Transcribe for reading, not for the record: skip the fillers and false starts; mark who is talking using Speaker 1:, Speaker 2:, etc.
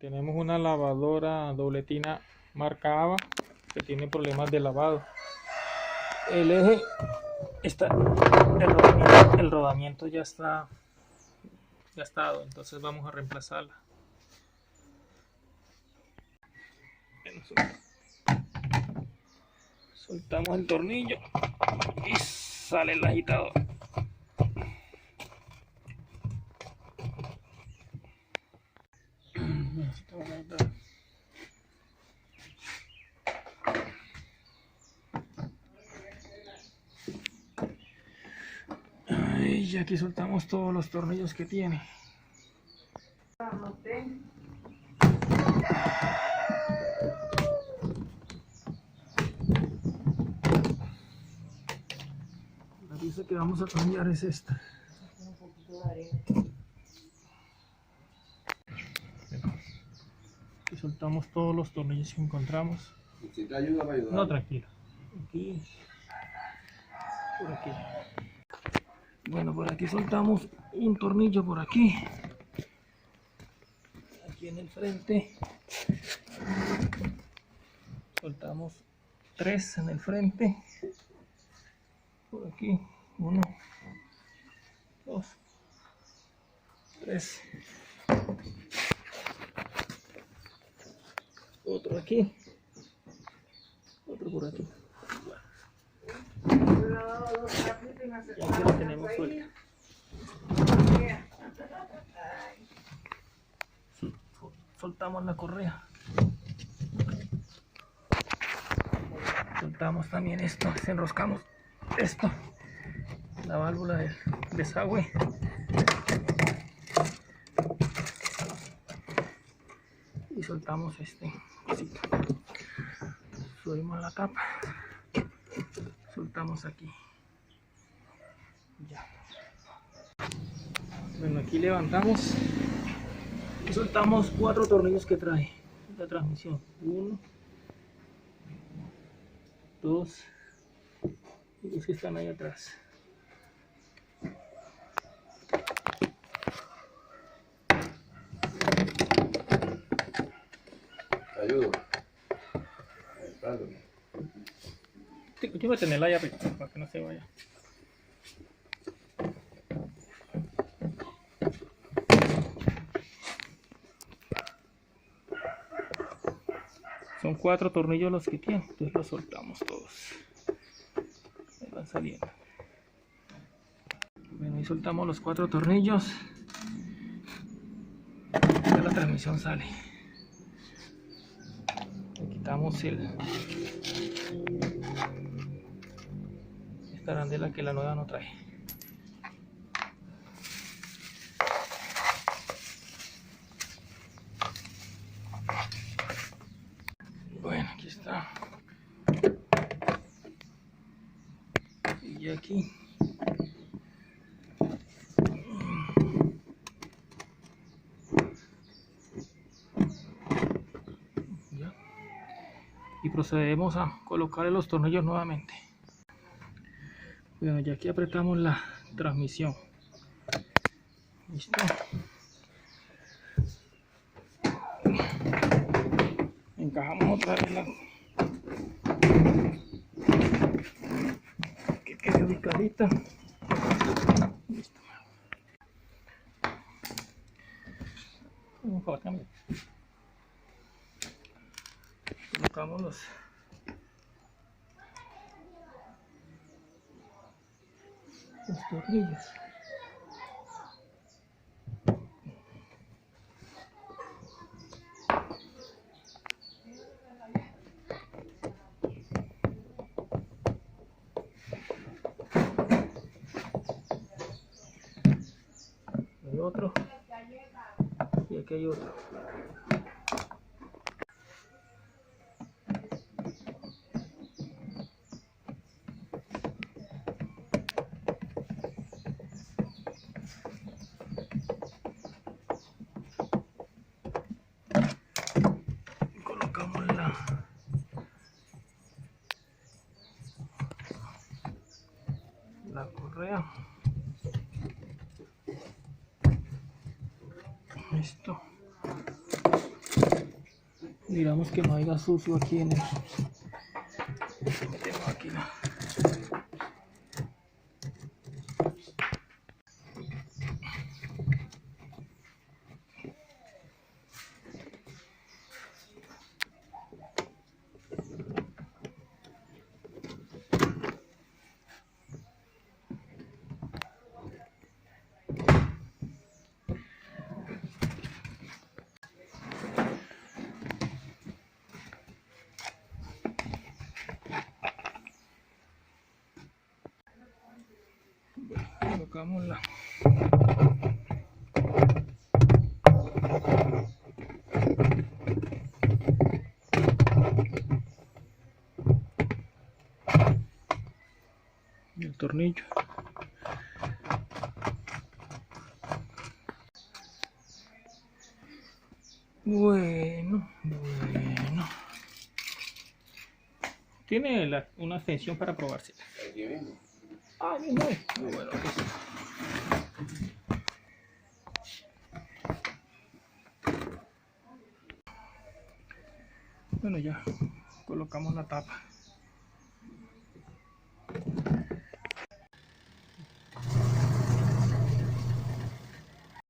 Speaker 1: Tenemos una lavadora dobletina marca AVA que tiene problemas de lavado. El eje está, el rodamiento ya está gastado, entonces vamos a reemplazarla. Soltamos el tornillo y sale el agitador. Y aquí soltamos todos los tornillos que tiene. La pieza que vamos a cambiar es esta. Aquí soltamos todos los tornillos que encontramos.
Speaker 2: ¿Necesita ayuda para ayudar?
Speaker 1: No, tranquilo. Aquí. Por aquí. Bueno, por aquí soltamos un tornillo por aquí. Aquí en el frente. Soltamos 3 en el frente. Por aquí. 1, 2, 3. Otro aquí. Otro por aquí. Y aquí lo tenemos suelta. Soltamos la correa. Soltamos también esto. Desenroscamos esto. La válvula del desagüe. Y soltamos este cosito. Subimos la tapa. Soltamos aquí. Ya. Bueno, aquí levantamos y soltamos 4 tornillos que trae la transmisión. 1, 2 y los que están ahí atrás.
Speaker 2: ¿Te ayudo?
Speaker 1: Yo voy a tenerla ahí arriba para que no se vaya. Son 4 tornillos los que tiene, entonces los soltamos todos. Ahí van saliendo. Bueno, ahí soltamos los 4 tornillos. Ya la transmisión sale. Le quitamos esta arandela que la nueva no trae. Bueno, aquí está. Y aquí. Ya. Y procedemos a colocar los tornillos nuevamente. Bueno, ya aquí apretamos la transmisión. Listo. Encajamos otra vez que quede ubicadita. Listo. Colocamos los tornillos. Hay otro y aquí hay otro. Colocamos la correa. Esto. Miramos que no haya sucio aquí en el... Metemos aquí la... Colocamos la... y el tornillo. Bueno. Tiene una extensión para probarse.
Speaker 2: Aquí mismo.
Speaker 1: Ah, mismo es. Muy bueno. Bueno, ya colocamos la tapa.